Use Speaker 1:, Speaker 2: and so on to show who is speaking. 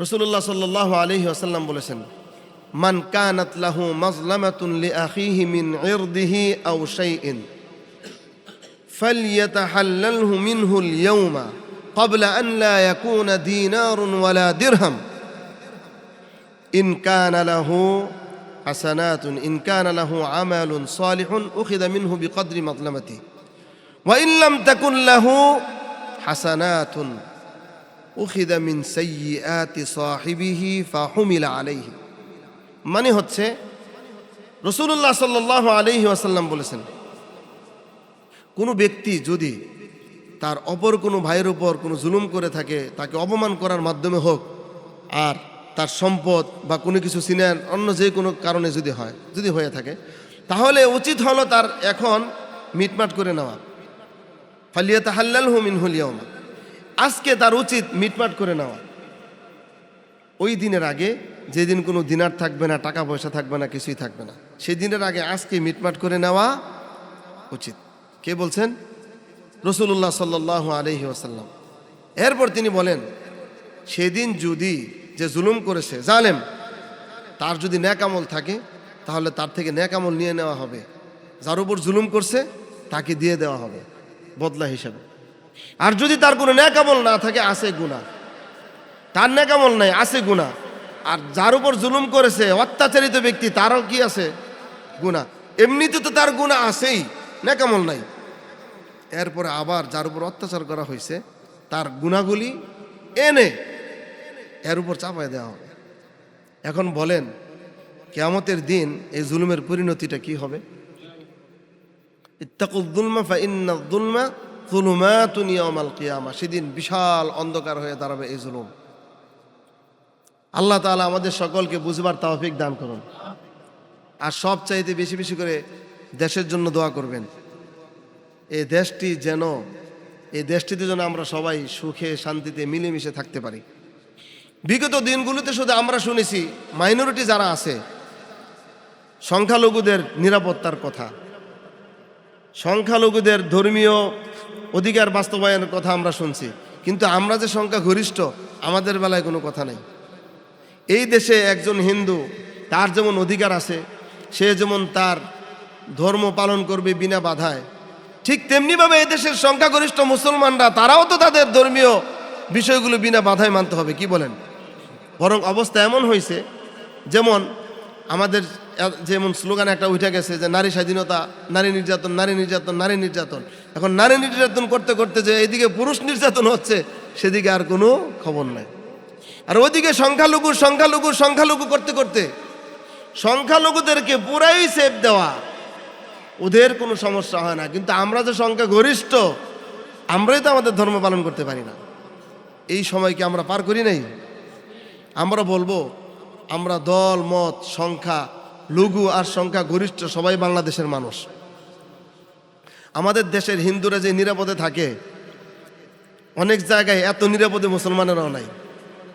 Speaker 1: রাসূলুল্লাহ সাল্লাল্লাহু আলাইহি ওয়াসাল্লাম বলেছেন, মান কানাত লাহু মাজলামাতুন লিআখিহি মিন ইরদিহি আও শাইইন ফালইয়াতাহাল্লালহু মিনহু আল-ইয়াওমা ক্বাবলা আন লা ইয়াকুনা দীনারুন ওয়ালা দিরহাম ইন কানা লাহু হাসানাতুন ইন কানা লাহু আমালুন সালিহুন উখিযা মিনহু বিকদরি মাজলামাতিহি ওয়া ইন লাম তাকুন লাহু হাসানাতুন উখিযা মিন সাইয়্যাতি সাহিবিহি ফাহুমিলা আলাইহি। মানে হচ্ছে, রাসূলুল্লাহ সাল্লাল্লাহু আলাইহি ওয়াসাল্লাম বলেছেন, কোনো ব্যক্তি যদি তার অপর কোনো ভাইয়ের উপর কোনো জুলুম করে থাকে, তাকে অপমান করার মাধ্যমে হোক, আর তার সম্পদ বা কোনো কিছু সিনার অন্য যে কোনো কারণে যদি হয়ে থাকে, তাহলে উচিত হলো তার এখন মিটমাট করে নেওয়া। ফালিয়াতাহাল্লালহু মিনহুল ইয়াওমা, আজকে তার উচিত মিটমাট করে নেওয়া। ওই দিনের আগে, যেদিন কোনো দিনার থাকবে না, টাকা পয়সা থাকবে না, কিছুই থাকবে না, সেই দিনের আগে আজকে মিটমাট করে নেওয়া উচিত। কে বলছেন? রাসূলুল্লাহ সাল্লাল্লাহু আলাইহি ওয়াসাল্লাম। এরপর তিনি বলেন, সেদিন যদি যে জুলুম করেছে, জালেম, তার যদি নেক আমল থাকে, তাহলে তার থেকে নেক আমল নিয়ে নেওয়া হবে। যার উপর জুলুম করছে তাকে দিয়ে দেওয়া হবে বদলা হিসাবে। আর যদি তার কোনো নেক আমল না থাকে, আছে গুনাহ, তার নেক আমল নাই, আছে গুনাহ। আর যার উপর জুলুম করেছে, অত্যাচারিত ব্যক্তি, তারও কি আছে? গুনাহ। এমনিতে তো তার গুনাহ আছেই, নেক আমল নাই। এরপরে আবার যার উপর অত্যাচার করা হয়েছে, তার গুনাহগুলি এনে এর উপর চাপায় দেওয়া হবে। এখন বলেন, কিয়ামতের দিন এই জুলুমের পরিণতিটা কি হবে? ইত্তাকুয যুলমা ফাইন্নায যুলমা যুলুমাতুন ইয়াওমাল কিয়ামা। সেদিন বিশাল অন্ধকার হয়ে দাঁড়াবে এই জুলুম। আল্লাহ তাআলা আমাদের সকলকে বুঝবার তৌফিক দান করুন। আর সব চাইতে বেশি বেশি করে দেশের জন্য দোয়া করবেন। এই দেশটিতে যেন আমরা সবাই সুখে শান্তিতে মিলেমিশে থাকতে পারি। বিগত দিনগুলোতে শুধু আমরা শুনেছি মাইনরিটি যারা আছে, সংখ্যালঘুদের নিরাপত্তার কথা, সংখ্যালঘুদের ধর্মীয় অধিকার বাস্তবায়নের কথা আমরা শুনছি, কিন্তু আমরা যে সংখ্যা গরিষ্ঠ, আমাদের বেলায় কোনো কথা নেই। এই দেশে একজন হিন্দু, তার যেমন অধিকার আছে, সে যেমন তার ধর্ম পালন করবে বিনা বাধায়, ঠিক তেমনিভাবে এই দেশের সংখ্যাগরিষ্ঠ মুসলমানরা, তারাও তো তাদের ধর্মীয় বিষয়গুলো বিনা বাধায় মানতে হবে। কি বলেন? বরং অবস্থা এমন হয়েছে, যেমন আমাদের যেমন স্লোগান একটা উঠে গেছে যে নারী স্বাধীনতা, নারী নির্যাতন, নারী নির্যাতন, নারী নির্যাতন। এখন নারী নির্যাতন করতে করতে যে এদিকে পুরুষ নির্যাতন হচ্ছে, সেদিকে আর কোনো খবর নাই। আর ওইদিকে সংখ্যালঘু করতে করতে সংখ্যালঘুদেরকে পুরাই সেফ দেওয়া, ওদের কোনো সমস্যা হয় না। কিন্তু আমরা যে সংখ্যা গরিষ্ঠ, আমরাই তো আমাদের ধর্ম পালন করতে পারি না। এই সময়কে আমরা পার করি নাই। আমরা বলবো, আমরা দল মত সংখ্যা লঘু আর সংখ্যা গরিষ্ঠ সবাই বাংলাদেশের মানুষ। আমাদের দেশের হিন্দুরা যে নিরাপদে থাকে, অনেক জায়গায় এত নিরাপদে মুসলমানেরাও নাই।